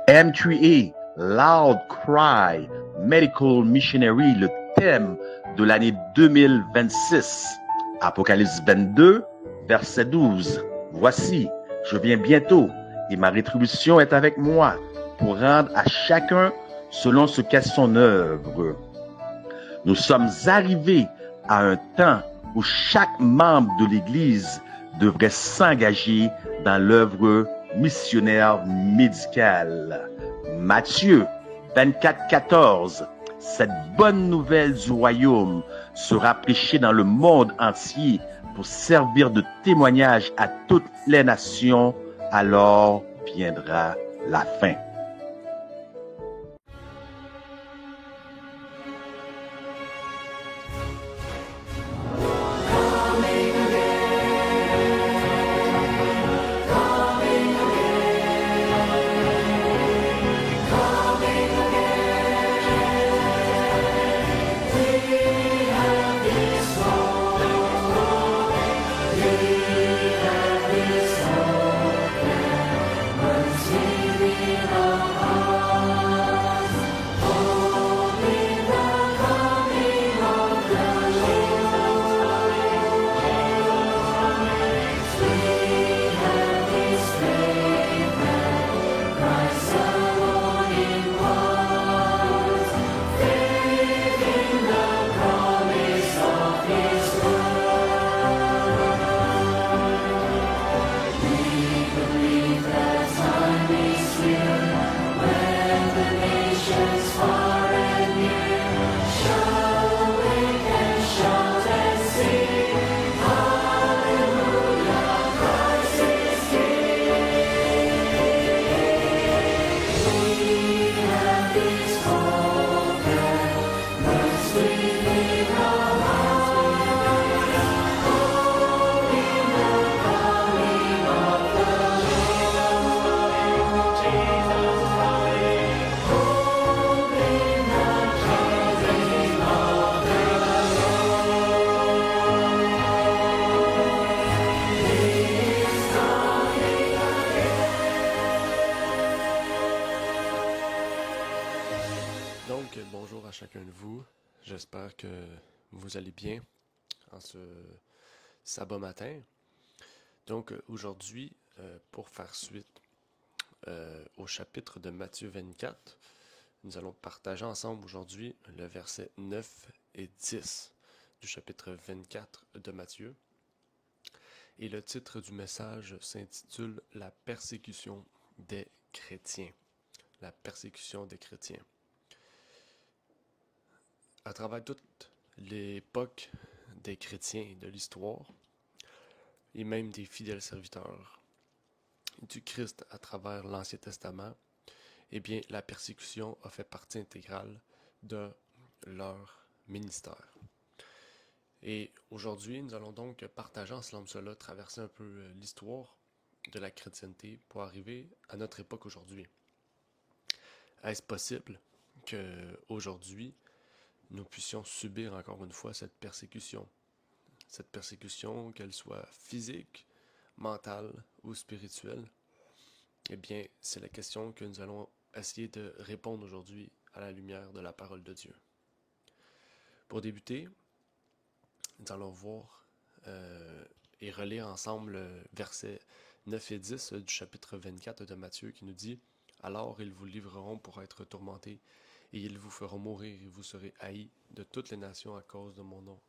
M3A, Loud Cry, Medical Missionary, le thème de l'année 2026. Apocalypse 22, verset 12. Voici, je viens bientôt et ma rétribution est avec moi pour rendre à chacun selon ce qu'est son œuvre. Nous sommes arrivés à un temps où chaque membre de l'Église devrait s'engager dans l'œuvre missionnaire médicale. Matthieu 24:14. Cette bonne nouvelle du royaume sera prêchée dans le monde entier pour servir de témoignage à toutes les nations. Alors viendra la fin. Donc, bonjour à chacun de vous. J'espère que vous allez bien en ce sabbat matin. Donc, aujourd'hui, pour faire suite au chapitre de Matthieu 24, nous allons partager ensemble aujourd'hui le verset 9 et 10 du chapitre 24 de Matthieu. Et le titre du message s'intitule « La persécution des chrétiens ». La persécution des chrétiens. À travers toute l'époque des chrétiens de l'histoire, et même des fidèles serviteurs du Christ à travers l'Ancien Testament, eh bien, la persécution a fait partie intégrale de leur ministère. Et aujourd'hui, nous allons donc partager ensemble cela, traverser un peu l'histoire de la chrétienté pour arriver à notre époque aujourd'hui. Est-ce possible qu'aujourd'hui, nous puissions subir encore une fois cette persécution, qu'elle soit physique, mentale ou spirituelle? Eh bien, c'est la question que nous allons essayer de répondre aujourd'hui à la lumière de la parole de Dieu. Pour débuter, nous allons voir et relire ensemble versets 9 et 10 du chapitre 24 de Matthieu qui nous dit « Alors ils vous livreront pour être tourmentés, et ils vous feront mourir, et vous serez haïs de toutes les nations à cause de mon nom.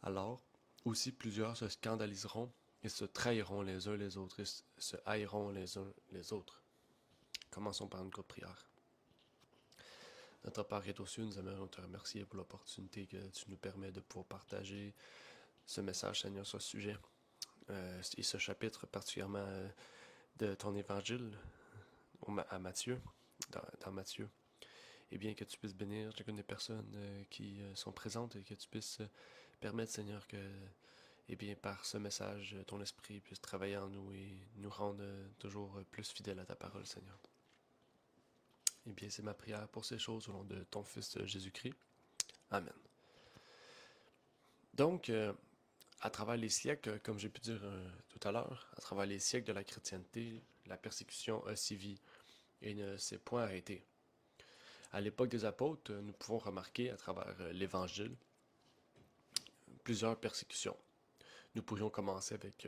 Alors, aussi plusieurs se scandaliseront et se trahiront les uns les autres et se haïront les uns les autres. » Commençons par une courte prière. Notre Père qui est aux cieux, nous aimerions te remercier pour l'opportunité que tu nous permets de pouvoir partager ce message, Seigneur, sur ce sujet et ce chapitre particulièrement de ton évangile à Matthieu, dans Matthieu. Et bien que tu puisses bénir chacune des personnes qui sont présentes et que tu puisses permettre, Seigneur, que et bien par ce message, ton esprit puisse travailler en nous et nous rendre toujours plus fidèles à ta parole, Seigneur. Et bien c'est ma prière pour ces choses au nom de ton Fils Jésus-Christ. Amen. Donc, À travers les siècles, comme j'ai pu dire tout à l'heure, à travers les siècles de la chrétienté, la persécution a sévi et ne s'est point arrêtée. À l'époque des apôtres, nous pouvons remarquer à travers l'Évangile plusieurs persécutions. Nous pourrions commencer avec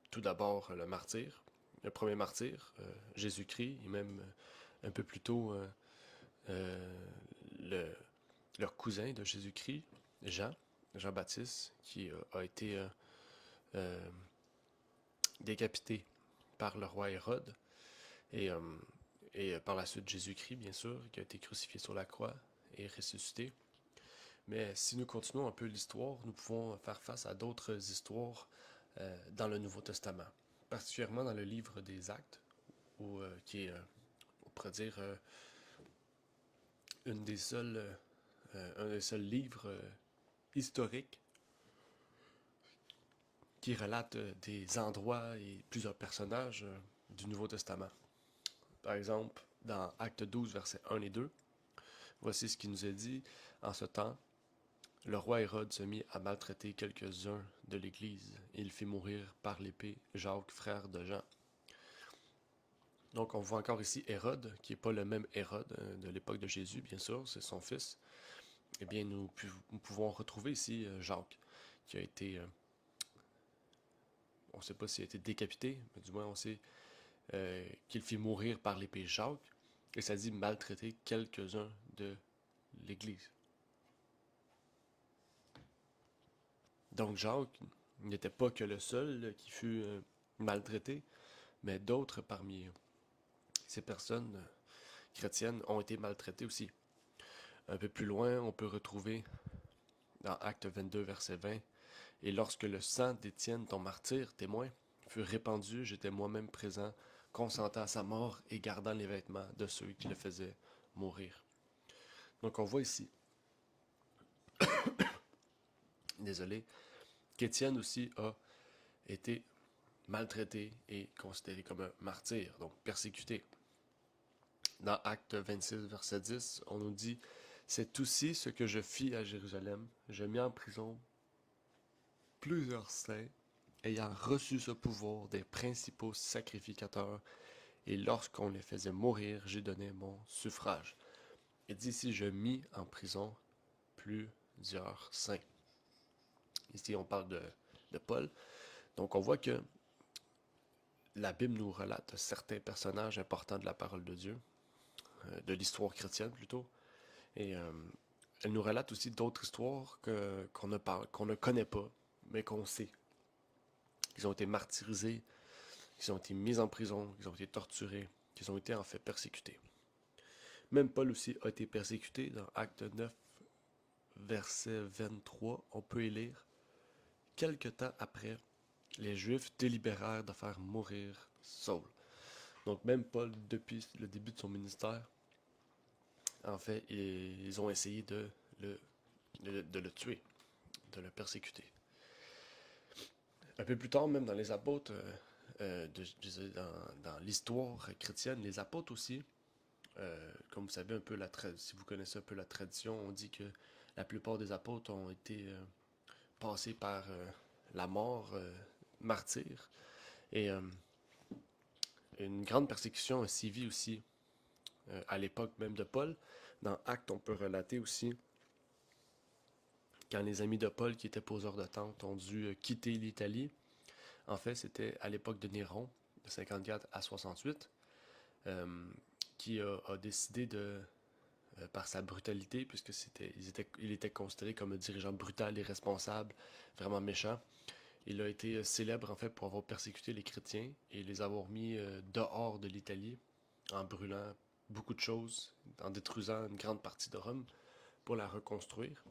tout d'abord le martyr, le premier martyr, Jésus-Christ, et même un peu plus tôt euh, le, leur cousin de Jésus-Christ, Jean-Baptiste, qui a été euh, décapité par le roi Hérode, et, euh, et par la suite Jésus-Christ, bien sûr, qui a été crucifié sur la croix et ressuscité. Mais si nous continuons un peu l'histoire, nous pouvons faire face à d'autres histoires dans le Nouveau Testament, particulièrement dans le livre des Actes, qui est, on pourrait dire, une des seules, un des seuls livres historiques qui relate des endroits et plusieurs personnages du Nouveau Testament. Par exemple, dans Acte 12, versets 1 et 2, voici ce qui nous est dit. En ce temps, le roi Hérode se mit à maltraiter quelques-uns de l'Église. Il fit mourir par l'épée Jacques, frère de Jean. Donc on voit encore ici Hérode, qui n'est pas le même Hérode de l'époque de Jésus, bien sûr, c'est son fils. Eh bien, nous pouvons retrouver ici Jacques, qui a été, on ne sait pas s'il a été décapité, mais du moins on sait qu'il fit mourir par l'épée Jacques, et ça dit maltraiter quelques-uns de l'Église. Donc Jacques n'était pas que le seul qui fut maltraité, mais d'autres parmi ces personnes chrétiennes ont été maltraitées aussi. Un peu plus loin, on peut retrouver dans Acte 22, verset 20, « Et lorsque le sang d'Étienne, ton martyr, témoin, fut répandu, j'étais moi-même présent, consentant à sa mort et gardant les vêtements de ceux qui le faisaient mourir. » Donc on voit ici, désolé, qu'Étienne aussi a été maltraité et considéré comme un martyr, donc persécuté. Dans Acte 26, verset 10, on nous dit « C'est aussi ce que je fis à Jérusalem. Je mis en prison plusieurs saints, ayant reçu ce pouvoir des principaux sacrificateurs, et lorsqu'on les faisait mourir, j'ai donné mon suffrage. » Et dit ici « Je mis en prison plusieurs saints. » Ici, on parle de Paul. Donc, on voit que la Bible nous relate certains personnages importants de la parole de Dieu, de l'histoire chrétienne plutôt. Et elle nous relate aussi d'autres histoires qu'on ne connaît pas, mais qu'on sait. Ils ont été martyrisés, ils ont été mis en prison, ils ont été torturés, ils ont été en fait persécutés. Même Paul aussi a été persécuté dans Acte 9, verset 23. On peut y lire. Quelque temps après, les Juifs délibérèrent de faire mourir Saul. Donc même Paul, depuis le début de son ministère, en fait, ils ont essayé de le tuer, de le persécuter. Un peu plus tard, même dans les apôtres, dans l'histoire chrétienne, les apôtres aussi, comme vous savez un peu si vous connaissez un peu la tradition, on dit que la plupart des apôtres ont été passés par la mort, martyr, et une grande persécution a sévi aussi à l'époque même de Paul. Dans Actes, on peut relater aussi quand les amis de Paul, qui étaient poseurs de tente, ont dû quitter l'Italie. En fait, c'était à l'époque de Néron, de 54 à 68, qui a décidé par sa brutalité, puisque il était considéré comme un dirigeant brutal et responsable, vraiment méchant. Il a été célèbre en fait pour avoir persécuté les chrétiens et les avoir mis dehors de l'Italie en brûlant beaucoup de choses, en détruisant une grande partie de Rome pour la reconstruire.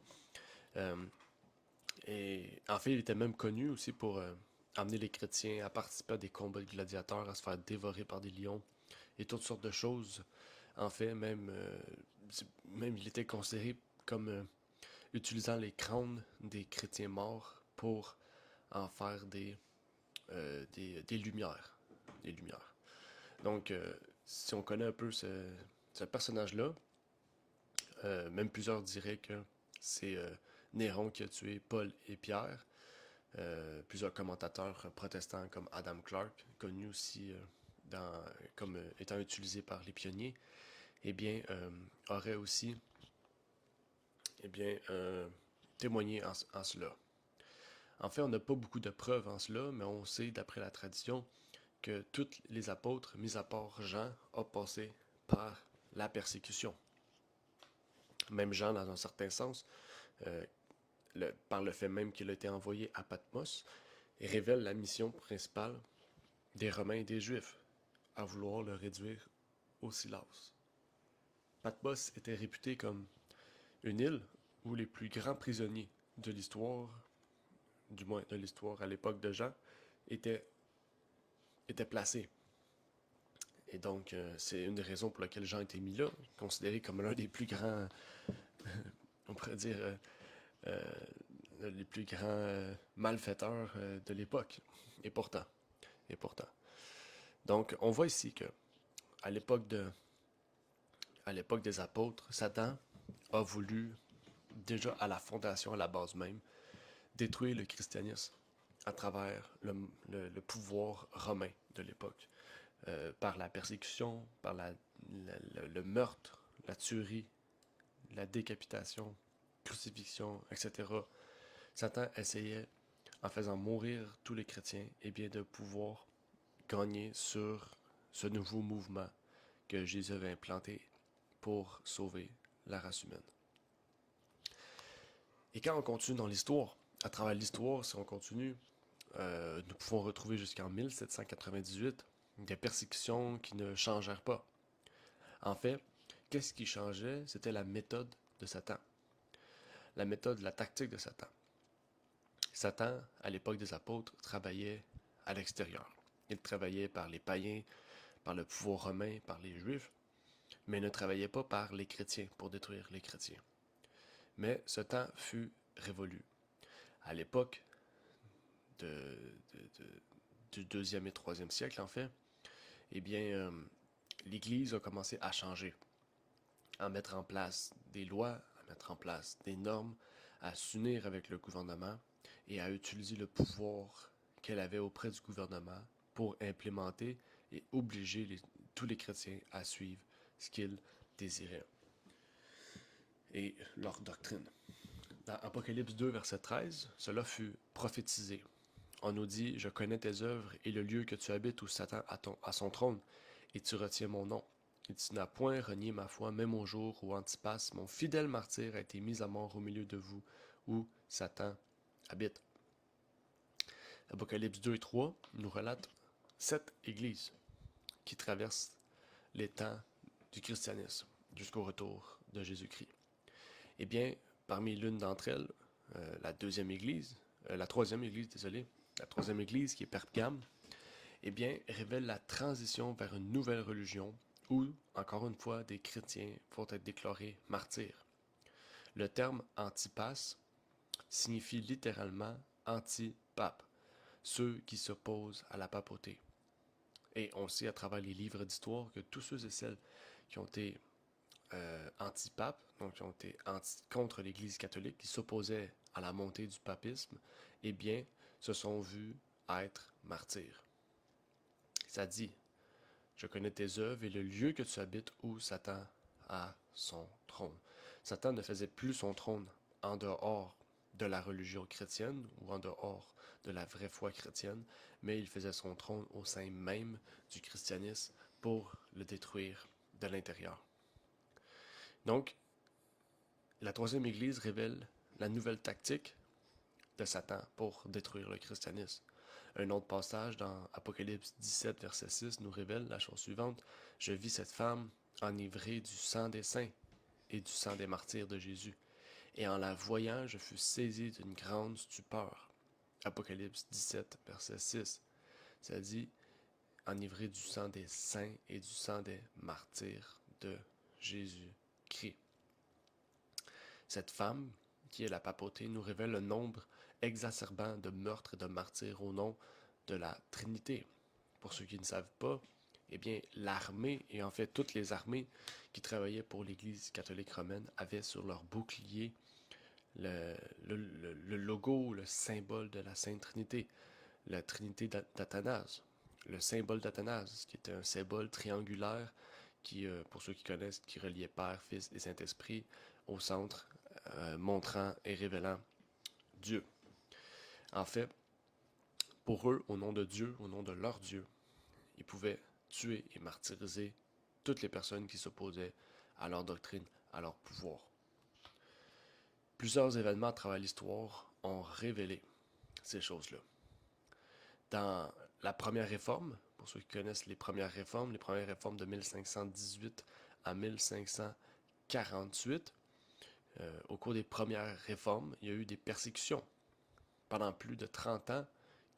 Et en fait, il était même connu aussi pour amener les chrétiens à participer à des combats de gladiateurs, à se faire dévorer par des lions et toutes sortes de choses. En fait, même il était considéré comme utilisant les crânes des chrétiens morts pour en faire des lumières. Des lumières. Donc, si on connaît un peu ce personnage-là, même plusieurs diraient que c'est Néron qui a tué Paul et Pierre. Plusieurs commentateurs protestants comme Adam Clarke, connu aussi comme étant utilisé par les pionniers, eh bien, aurait aussi eh bien, témoigné en cela. En fait, on n'a pas beaucoup de preuves en cela, mais on sait, d'après la tradition, que tous les apôtres, mis à part Jean, ont passé par la persécution. Même Jean, dans un certain sens, euh, par le fait même qu'il a été envoyé à Patmos, révèle la mission principale des Romains et des Juifs, à vouloir le réduire au silence. Patmos était réputé comme une île où les plus grands prisonniers de l'histoire, du moins de l'histoire à l'époque de Jean, étaient placés. Et donc, c'est une des raisons pour laquelle Jean a été mis là, considéré comme l'un des plus grands, on pourrait dire, euh, les plus grands malfaiteurs de l'époque. Et pourtant, et pourtant. Donc, on voit ici que à l'époque des apôtres, Satan a voulu, déjà à la fondation, à la base même, détruire le christianisme à travers le pouvoir romain de l'époque, par la persécution, par le meurtre, la tuerie, la décapitation, crucifixion, etc. Satan essayait, en faisant mourir tous les chrétiens, et bien de pouvoir gagner sur ce nouveau mouvement que Jésus avait implanté pour sauver la race humaine. Et quand on continue dans l'histoire, à travers l'histoire, si on continue, nous pouvons retrouver jusqu'en 1798 des persécutions qui ne changèrent pas. En fait, qu'est-ce qui changeait? C'était la méthode de Satan. La méthode, la tactique de Satan. Satan, à l'époque des apôtres, travaillait à l'extérieur. Il travaillait par les païens, par le pouvoir romain, par les juifs, mais ne travaillait pas par les chrétiens pour détruire les chrétiens. Mais ce temps fut révolu. À l'époque de, du 2e et 3e siècle, en fait, eh bien, l'Église a commencé à changer, à mettre en place des lois, à mettre en place des normes, à s'unir avec le gouvernement et à utiliser le pouvoir qu'elle avait auprès du gouvernement pour implémenter et obliger tous les chrétiens à suivre ce qu'ils désiraient et leur doctrine. Dans Apocalypse 2, verset 13, cela fut prophétisé. On nous dit, je connais tes œuvres et le lieu que tu habites où Satan a son trône, et tu retiens mon nom. Et tu n'as point renié ma foi, même au jour où Antipas, mon fidèle martyr, a été mis à mort au milieu de vous, où Satan habite. Apocalypse 2 et 3 nous relate 7 églises qui traversent les temps du christianisme jusqu'au retour de Jésus-Christ. Eh bien, parmi l'une d'entre elles, la troisième église, qui est Pergame, eh bien, révèle la transition vers une nouvelle religion où, encore une fois, des chrétiens vont être déclarés martyrs. Le terme antipas signifie littéralement anti-pape, ceux qui s'opposent à la papauté. Et on sait à travers les livres d'histoire que tous ceux et celles qui ont été anti-pape, donc qui ont été contre l'Église catholique, qui s'opposaient à la montée du papisme, eh bien, se sont vus être martyrs. Ça dit, je connais tes œuvres et le lieu que tu habites où Satan a son trône. Satan ne faisait plus son trône en dehors de la religion chrétienne ou en dehors de la vraie foi chrétienne, mais il faisait son trône au sein même du christianisme pour le détruire de l'intérieur. Donc, la troisième Église révèle la nouvelle tactique de Satan pour détruire le christianisme. Un autre passage dans Apocalypse 17, verset 6 nous révèle la chose suivante. Je vis cette femme enivrée du sang des saints et du sang des martyrs de Jésus. Et en la voyant, je fus saisi d'une grande stupeur. Apocalypse 17, verset 6. Ça dit, enivré du sang des saints et du sang des martyrs de Jésus-Christ. Cette femme, qui est la papauté, nous révèle le nombre exacerbant de meurtres et de martyrs au nom de la Trinité. Pour ceux qui ne savent pas, eh bien, l'armée, et en fait toutes les armées qui travaillaient pour l'Église catholique romaine, avaient sur leur bouclier le logo, le symbole de la Sainte Trinité, la Trinité d'Athanase, le symbole d'Athanase, qui était un symbole triangulaire qui, pour ceux qui connaissent, qui reliait Père, Fils et Saint-Esprit au centre, montrant et révélant Dieu. En fait, pour eux, au nom de Dieu, au nom de leur Dieu, ils pouvaient tuer et martyriser toutes les personnes qui s'opposaient à leur doctrine, à leur pouvoir. Plusieurs événements à travers l'histoire ont révélé ces choses-là. Dans la première réforme, pour ceux qui connaissent les premières réformes de 1518 à 1548, au cours des premières réformes, il y a eu des persécutions. Pendant plus de 30 ans,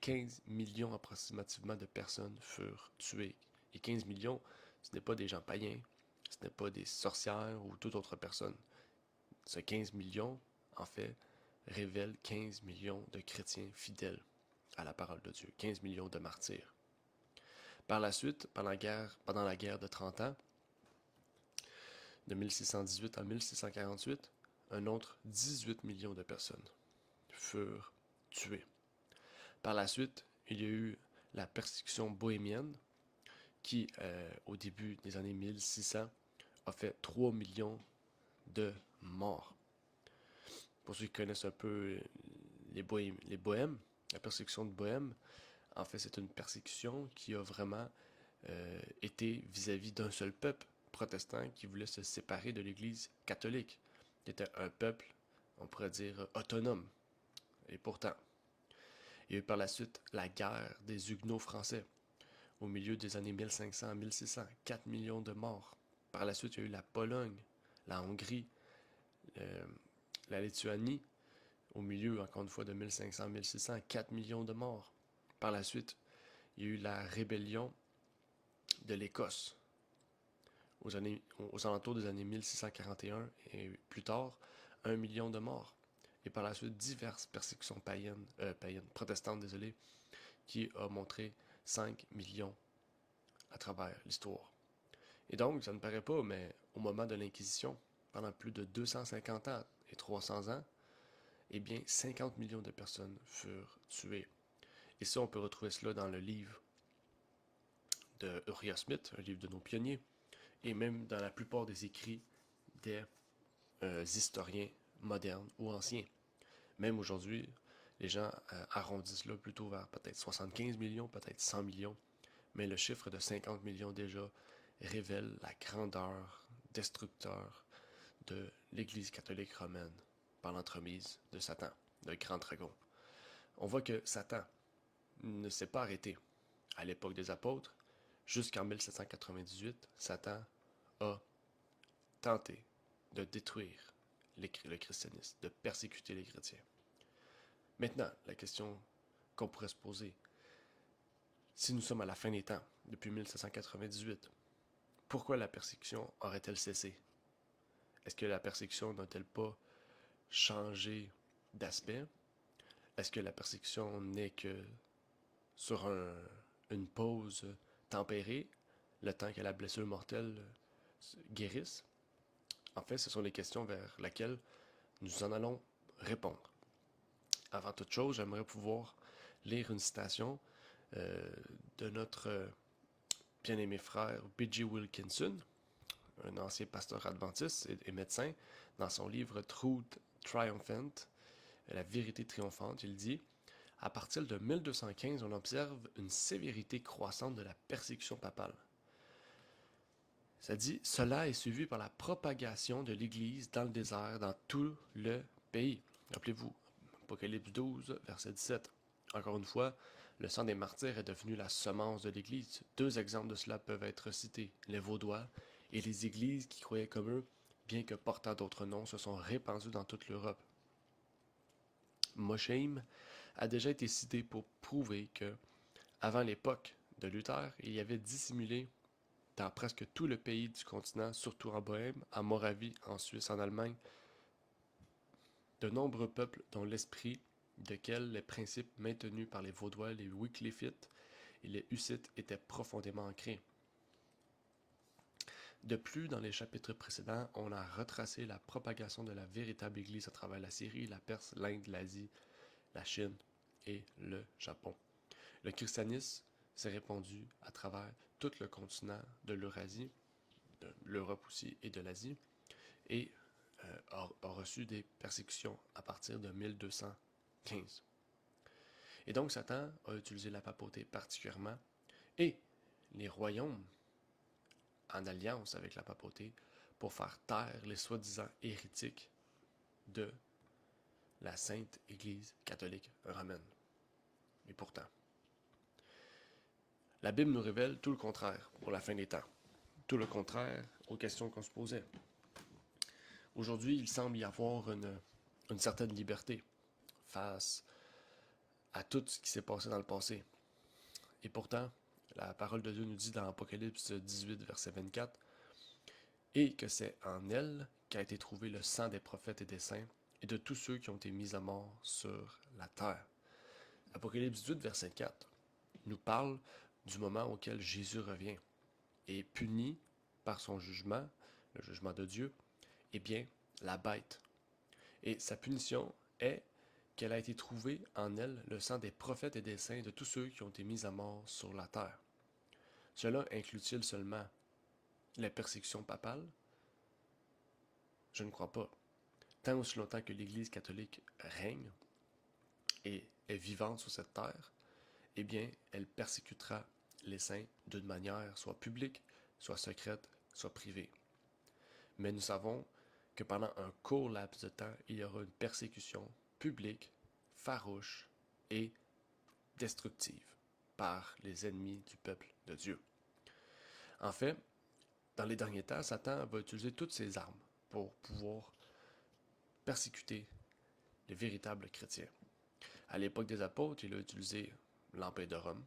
15 millions approximativement de personnes furent tuées. Et 15 millions, ce n'est pas des gens païens, ce n'est pas des sorcières ou toute autre personne. Ce 15 millions, en fait, révèle 15 millions de chrétiens fidèles à la parole de Dieu, 15 millions de martyrs. Par la suite, pendant la guerre de 30 ans, de 1618 à 1648, un autre 18 millions de personnes furent tuées. Par la suite, il y a eu la persécution bohémienne qui, au début des années 1600, a fait 3 millions de morts. Pour ceux qui connaissent un peu les Bohèmes, la persécution de Bohème, en fait, c'est une persécution qui a vraiment été vis-à-vis d'un seul peuple protestant qui voulait se séparer de l'Église catholique, qui était un peuple, on pourrait dire, autonome. Et pourtant, il y a eu par la suite la guerre des Huguenots français, au milieu des années 1500 à 1600, 4 millions de morts. Par la suite, il y a eu la Pologne, la Hongrie, la Lituanie, au milieu, encore une fois, de 1500 à 1600, 4 millions de morts. Par la suite, il y a eu la rébellion de l'Écosse, aux alentours des années 1641 et plus tard, 1 million de morts. Et par la suite, diverses persécutions protestantes, qui a montré 5 millions à travers l'histoire. Et donc, ça ne paraît pas, mais au moment de l'Inquisition, pendant plus de 250 ans et 300 ans, eh bien, 50 millions de personnes furent tuées. Et ça, on peut retrouver cela dans le livre de Uriah Smith, un livre de nos pionniers, et même dans la plupart des écrits des historiens modernes ou anciens. Même aujourd'hui, les gens arrondissent là plutôt vers peut-être 75 millions, peut-être 100 millions, mais le chiffre de 50 millions déjà révèle la grandeur destructeur de l'Église catholique romaine par l'entremise de Satan, le grand dragon. On voit que Satan ne s'est pas arrêté à l'époque des apôtres. Jusqu'en 1798, Satan a tenté de détruire le christianisme, de persécuter les chrétiens. Maintenant, la question qu'on pourrait se poser, si nous sommes à la fin des temps, depuis 1798, pourquoi la persécution aurait-elle cessé? Est-ce que la persécution n'a-t-elle pas changé d'aspect? Est-ce que la persécution n'est que sur une pause tempérée, le temps que la blessure mortelle guérisse? En fait, ce sont les questions vers lesquelles nous en allons répondre. Avant toute chose, j'aimerais pouvoir lire une citation de notre bien-aimé frère B.J. Wilkinson, un ancien pasteur adventiste et médecin. Dans son livre Truth Triumphant, la vérité triomphante, il dit: à partir de 1215, on observe une sévérité croissante de la persécution papale. Ça dit, cela est suivi par la propagation de l'Église dans le désert, dans tout le pays. Rappelez-vous, Apocalypse 12, verset 17. Encore une fois, le sang des martyrs est devenu la semence de l'Église. Deux exemples de cela peuvent être cités. Les Vaudois et les églises qui croyaient comme eux, bien que portant d'autres noms, se sont répandues dans toute l'Europe. Mosheim a déjà été cité pour prouver que, avant l'époque de Luther, il y avait dissimulé dans presque tout le pays du continent, surtout en Bohême, en Moravie, en Suisse, en Allemagne, de nombreux peuples dont l'esprit, desquels les principes maintenus par les Vaudois, les Wycliffites et les Hussites étaient profondément ancrés. De plus, dans les chapitres précédents, on a retracé la propagation de la véritable Église à travers la Syrie, la Perse, l'Inde, l'Asie, la Chine et le Japon. Le christianisme s'est répandu à travers tout le continent de l'Eurasie, de l'Europe aussi et de l'Asie, et a reçu des persécutions à partir de 1215. Et donc Satan a utilisé la papauté particulièrement, et les royaumes en alliance avec la papauté pour faire taire les soi-disant hérétiques de la Sainte Église catholique romaine. Et pourtant, la Bible nous révèle tout le contraire pour la fin des temps. Tout le contraire aux questions qu'on se posait. Aujourd'hui, il semble y avoir une certaine liberté face à tout ce qui s'est passé dans le passé. Et pourtant, la parole de Dieu nous dit dans Apocalypse 18, verset 24, « Et que c'est en elle qu'a été trouvé le sang des prophètes et des saints, et de tous ceux qui ont été mis à mort sur la terre. » Apocalypse 18, verset 4 nous parle du moment auquel Jésus revient et punit par son jugement, le jugement de Dieu, eh bien, la bête. Et sa punition est qu'elle a été trouvée en elle le sang des prophètes et des saints de tous ceux qui ont été mis à mort sur la terre. Cela inclut-il seulement les persécutions papales? Je ne crois pas. Tant aussi longtemps que l'Église catholique règne et est vivante sur cette terre, eh bien, elle persécutera les saints d'une manière soit publique, soit secrète, soit privée. Mais nous savons que pendant un court laps de temps, il y aura une persécution publique, farouche et destructive par les ennemis du peuple de Dieu. En fait, dans les derniers temps, Satan va utiliser toutes ses armes pour pouvoir persécuter les véritables chrétiens. À l'époque des apôtres, il a utilisé l'Empire de Rome.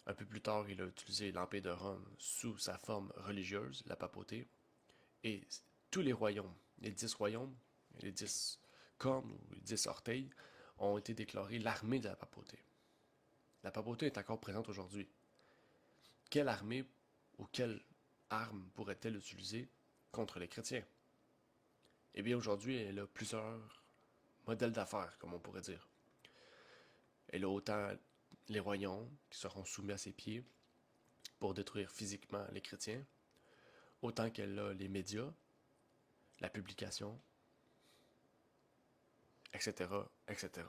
Un peu plus tard, il a utilisé l'Empire de Rome sous sa forme religieuse, la papauté. Et tous les royaumes, les 10 royaumes, les 10 cornes ou les 10 orteils, ont été déclarés l'armée de la papauté. La papauté est encore présente aujourd'hui. Quelle armée ou quelle arme pourrait-elle utiliser contre les chrétiens? Eh bien, aujourd'hui, elle a plusieurs modèles d'affaires, comme on pourrait dire. Elle a autant les royaumes qui seront soumis à ses pieds pour détruire physiquement les chrétiens, autant qu'elle a les médias, la publication, etc., etc.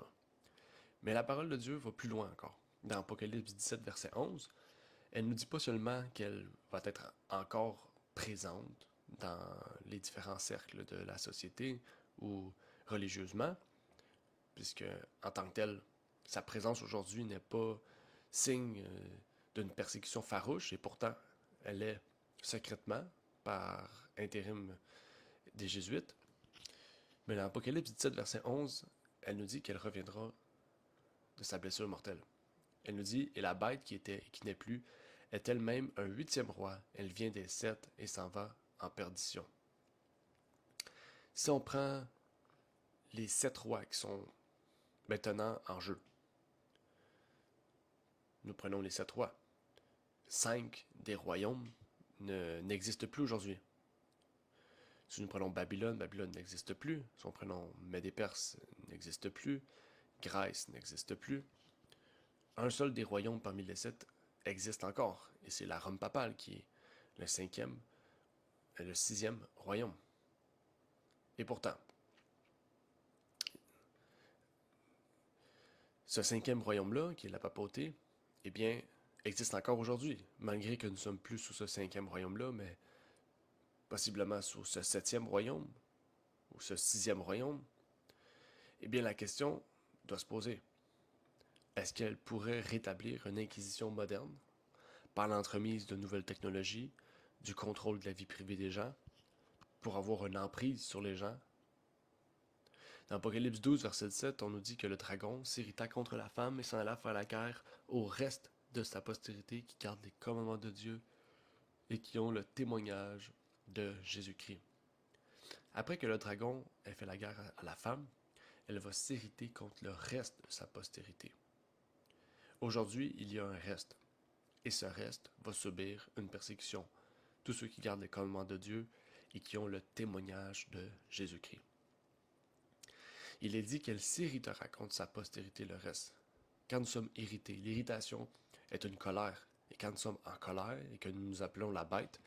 Mais la parole de Dieu va plus loin encore. Dans Apocalypse 17, verset 11, elle ne nous dit pas seulement qu'elle va être encore présente dans les différents cercles de la société ou religieusement, puisque en tant que telle, sa présence aujourd'hui n'est pas signe d'une persécution farouche, et pourtant, elle est secrètement, par intérim des Jésuites. Mais dans Apocalypse 17, verset 11, elle nous dit qu'elle reviendra de sa blessure mortelle. Elle nous dit, et la bête qui n'est plus, est elle-même un 8e roi. Elle vient des 7 et s'en va en perdition. Si on prend les 7 rois qui sont maintenant en jeu, nous prenons les 7 rois. 5 des royaumes n'existent plus aujourd'hui. Si nous prenons Babylone, Babylone n'existe plus. Si on prenons Médée-Perse, n'existe plus. Grèce n'existe plus. Un seul des royaumes parmi les 7 existe encore, et c'est la Rome papale qui est le 5e et le 6e royaume. Et pourtant, ce 5e royaume-là, qui est la papauté, eh bien, existe encore aujourd'hui, malgré que nous ne sommes plus sous ce 5e royaume-là, mais possiblement sous ce 7e royaume, ou ce 6e royaume. Eh bien, la question doit se poser. Est-ce qu'elle pourrait rétablir une inquisition moderne par l'entremise de nouvelles technologies, du contrôle de la vie privée des gens, pour avoir une emprise sur les gens? Dans Apocalypse 12, verset 17, on nous dit que le dragon s'irrita contre la femme et s'en alla faire la guerre au reste de sa postérité qui garde les commandements de Dieu et qui ont le témoignage de Jésus-Christ. Après que le dragon ait fait la guerre à la femme, elle va s'irriter contre le reste de sa postérité. Aujourd'hui, il y a un reste, et ce reste va subir une persécution tous ceux qui gardent les commandements de Dieu et qui ont le témoignage de Jésus-Christ. Il est dit qu'elle s'héritera contre sa postérité le reste. Quand nous sommes irrités, l'irritation est une colère. Et quand nous sommes en colère et que nous nous appelons la bête,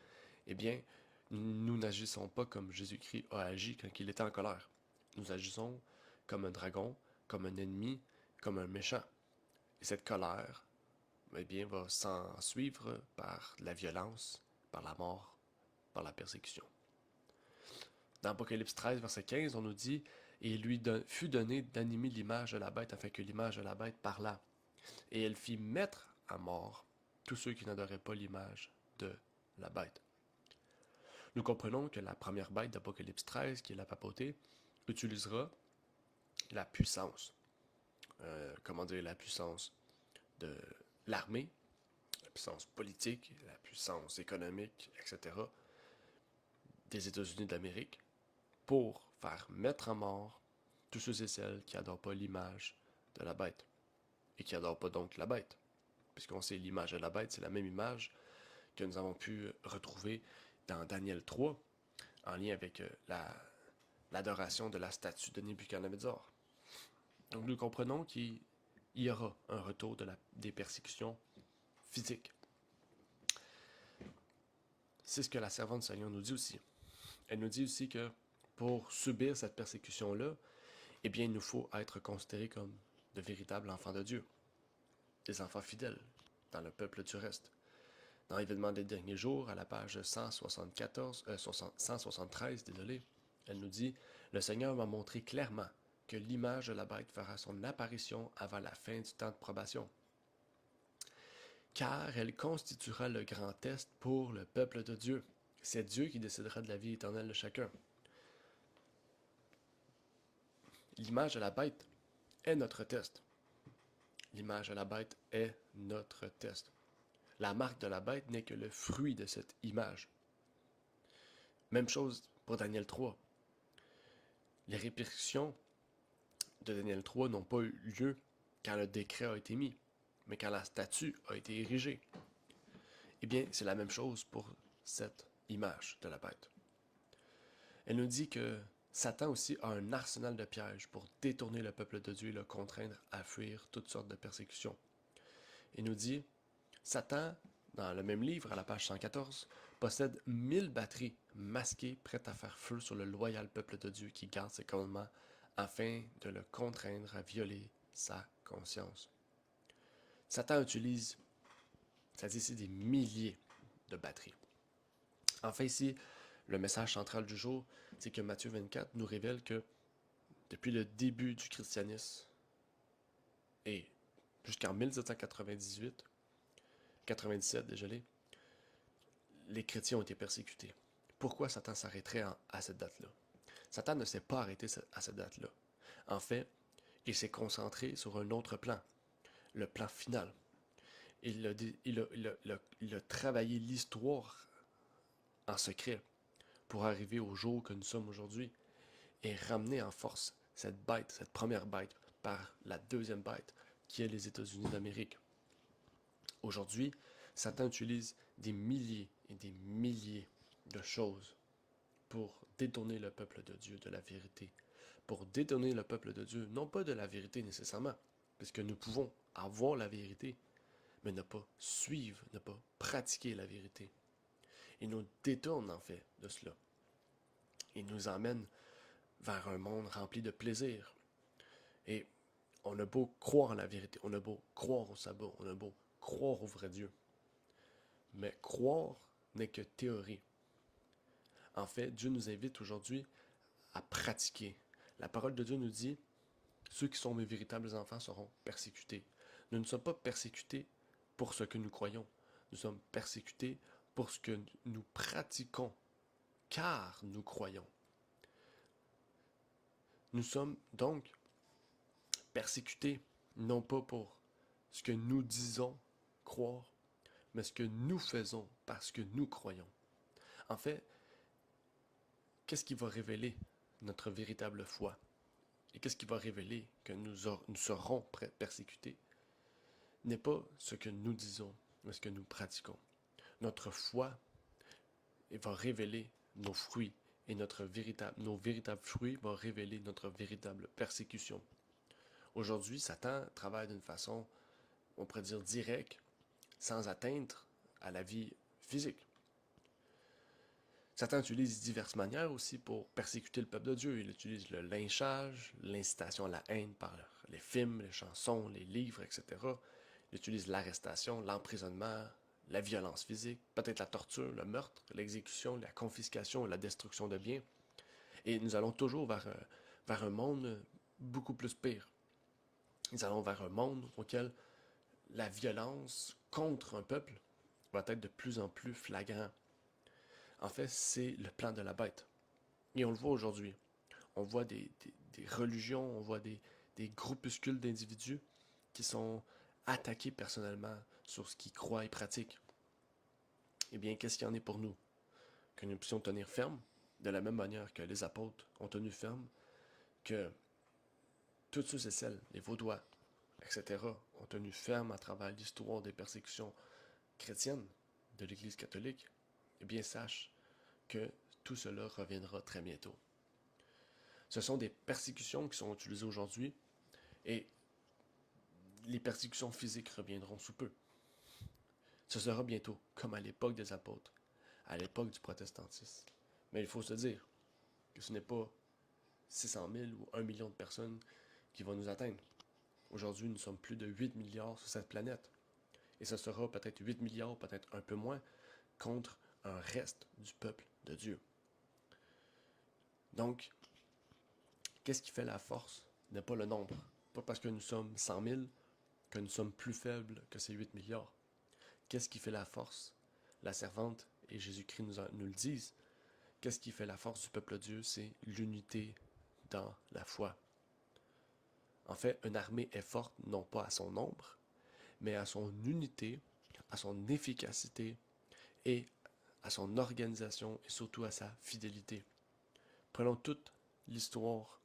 eh bien, nous n'agissons pas comme Jésus-Christ a agi quand il était en colère. Nous agissons comme un dragon, comme un ennemi, comme un méchant. Et cette colère, eh bien, va s'en suivre par la violence, par la mort, par la persécution. Dans Apocalypse 13, verset 15, on nous dit « Et il lui fut donné d'animer l'image de la bête afin que l'image de la bête parlât. Et elle fit mettre à mort tous ceux qui n'adoraient pas l'image de la bête. » Nous comprenons que la première bête d'Apocalypse 13, qui est la papauté, utilisera la puissance. La puissance de l'armée, la puissance politique, la puissance économique, etc. des États-Unis d'Amérique pour faire mettre à mort tous ceux et celles qui n'adorent pas l'image de la bête et qui n'adorent pas donc la bête. Puisqu'on sait l'image de la bête, c'est la même image que nous avons pu retrouver dans Daniel 3 en lien avec l'adoration de la statue de Nebuchadnezzar. Donc nous comprenons qu'il y aura un retour des persécutions physiques. C'est ce que la servante du Seigneur nous dit aussi. Elle nous dit aussi que pour subir cette persécution-là, eh bien, il nous faut être considérés comme de véritables enfants de Dieu, des enfants fidèles dans le peuple du reste. Dans l'événement des derniers jours, à la page 173, elle nous dit « Le Seigneur m'a montré clairement que l'image de la bête fera son apparition avant la fin du temps de probation. Car elle constituera le grand test pour le peuple de Dieu. C'est Dieu qui décidera de la vie éternelle de chacun. L'image de la bête est notre test. L'image de la bête est notre test. La marque de la bête n'est que le fruit de cette image. Même chose pour Daniel 3. Les répercussions de Daniel 3 n'ont pas eu lieu quand le décret a été mis, mais quand la statue a été érigée. Eh bien, c'est la même chose pour cette image de la bête. Elle nous dit que Satan aussi a un arsenal de pièges pour détourner le peuple de Dieu et le contraindre à fuir toutes sortes de persécutions. Il nous dit, Satan, dans le même livre, à la page 114, possède 1000 batteries masquées prêtes à faire feu sur le loyal peuple de Dieu qui garde ses commandements afin de le contraindre à violer sa conscience. Satan utilise, ça dit ici, des milliers de batteries. Enfin ici, le message central du jour, c'est que Matthieu 24 nous révèle que depuis le début du christianisme et jusqu'en 1798, 97 désolé, les chrétiens ont été persécutés. Pourquoi Satan s'arrêterait à cette date-là? Satan ne s'est pas arrêté à cette date-là. En fait, il s'est concentré sur un autre plan, le plan final. Il a travaillé l'histoire en secret pour arriver au jour que nous sommes aujourd'hui et ramener en force cette bête, cette première bête, par la deuxième bête, qui est les États-Unis d'Amérique. Aujourd'hui, Satan utilise des milliers et des milliers de choses pour détourner le peuple de Dieu de la vérité. Pour détourner le peuple de Dieu, non pas de la vérité nécessairement, puisque nous pouvons avoir la vérité, mais ne pas suivre, ne pas pratiquer la vérité. Il nous détourne en fait de cela. Il nous emmène vers un monde rempli de plaisir. Et on a beau croire en la vérité, on a beau croire au sabbat, on a beau croire au vrai Dieu. Mais croire n'est que théorie. En fait, Dieu nous invite aujourd'hui à pratiquer. La parole de Dieu nous dit, ceux qui sont mes véritables enfants seront persécutés. Nous ne sommes pas persécutés pour ce que nous croyons. Nous sommes persécutés pour ce que nous pratiquons, car nous croyons. Nous sommes donc persécutés, non pas pour ce que nous disons croire, mais ce que nous faisons parce que nous croyons. En fait, qu'est-ce qui va révéler notre véritable foi? Et qu'est-ce qui va révéler que nous serons persécutés? N'est pas ce que nous disons, mais ce que nous pratiquons. Notre foi et va révéler nos fruits. Et nos véritables fruits vont révéler notre véritable persécution. Aujourd'hui, Satan travaille d'une façon, on pourrait dire, directe, sans atteindre à la vie physique. Satan utilise diverses manières aussi pour persécuter le peuple de Dieu. Il utilise le lynchage, l'incitation à la haine par les films, les chansons, les livres, etc. Il utilise l'arrestation, l'emprisonnement, la violence physique, peut-être la torture, le meurtre, l'exécution, la confiscation, la destruction de biens. Et nous allons toujours vers un monde beaucoup plus pire. Nous allons vers un monde auquel la violence contre un peuple va être de plus en plus flagrant. En fait, c'est le plan de la bête. Et on le voit aujourd'hui. On voit des religions, on voit des groupuscules d'individus qui sont attaqués personnellement sur ce qu'ils croient et pratiquent. Eh bien, qu'est-ce qu'il y en est pour nous? Que nous puissions tenir ferme, de la même manière que les apôtres ont tenu ferme, que tous ceux et celles, les Vaudois, etc., ont tenu ferme à travers l'histoire des persécutions chrétiennes de l'Église catholique, eh bien, sache que tout cela reviendra très bientôt. Ce sont des persécutions qui sont utilisées aujourd'hui et les persécutions physiques reviendront sous peu. Ce sera bientôt comme à l'époque des apôtres, à l'époque du protestantisme. Mais il faut se dire que ce n'est pas 600 000 ou 1 million de personnes qui vont nous atteindre. Aujourd'hui, nous sommes plus de 8 milliards sur cette planète. Et ce sera peut-être 8 milliards, peut-être un peu moins, contre un reste du peuple de Dieu. Donc, qu'est-ce qui fait la force? N'est pas le nombre. Pas parce que nous sommes 100 000 que nous sommes plus faibles que ces 8 milliards. Qu'est-ce qui fait la force? La servante et Jésus-Christ nous le disent. Qu'est-ce qui fait la force du peuple de Dieu? C'est l'unité dans la foi. En fait, une armée est forte non pas à son nombre, mais à son unité, à son efficacité et à son organisation et surtout à sa fidélité. Prenons toute l'histoire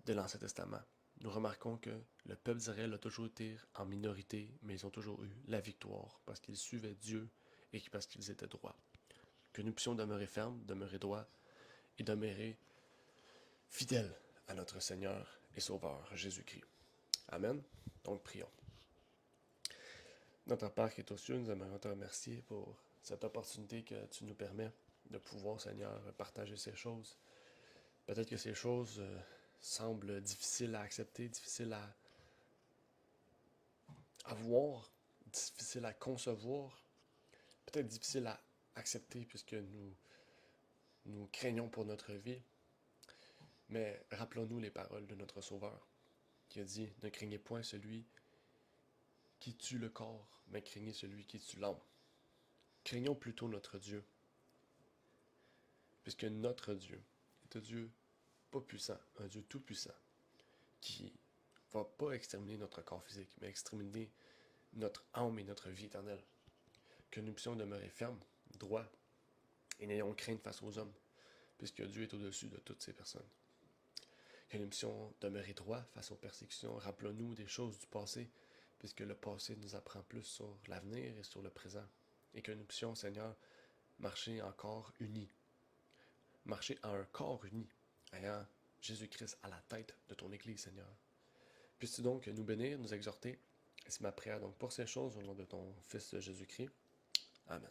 de l'Ancien Testament. Nous remarquons que le peuple d'Israël a toujours été en minorité, mais ils ont toujours eu la victoire parce qu'ils suivaient Dieu et parce qu'ils étaient droits. Que nous puissions demeurer fermes, demeurer droits et demeurer fidèles à notre Seigneur et Sauveur Jésus-Christ. Amen. Donc prions. Notre Père qui est aux cieux, nous aimerions te remercier pour cette opportunité que tu nous permets de pouvoir, Seigneur, partager ces choses. Peut-être que ces choses semblent difficiles à accepter, difficiles à voir, difficiles à concevoir, peut-être difficiles à accepter puisque nous craignons pour notre vie. Mais rappelons-nous les paroles de notre Sauveur qui a dit « Ne craignez point celui qui tue le corps, mais craignez celui qui tue l'âme. » Craignons plutôt notre Dieu, puisque notre Dieu est un Dieu pas puissant, un Dieu tout-puissant, qui va pas exterminer notre corps physique, mais exterminer notre âme et notre vie éternelle. Que nous puissions demeurer fermes, droits, et n'ayons crainte face aux hommes, puisque Dieu est au-dessus de toutes ces personnes. Que nous puissions demeurer droits face aux persécutions. Rappelons-nous des choses du passé, puisque le passé nous apprend plus sur l'avenir et sur le présent. Et que nous puissions, Seigneur, marcher encore unis. Marcher à un corps uni, ayant Jésus-Christ à la tête de ton Église, Seigneur. Puisses-tu donc nous bénir, nous exhorter. Et c'est ma prière donc pour ces choses au nom de ton Fils Jésus-Christ. Amen.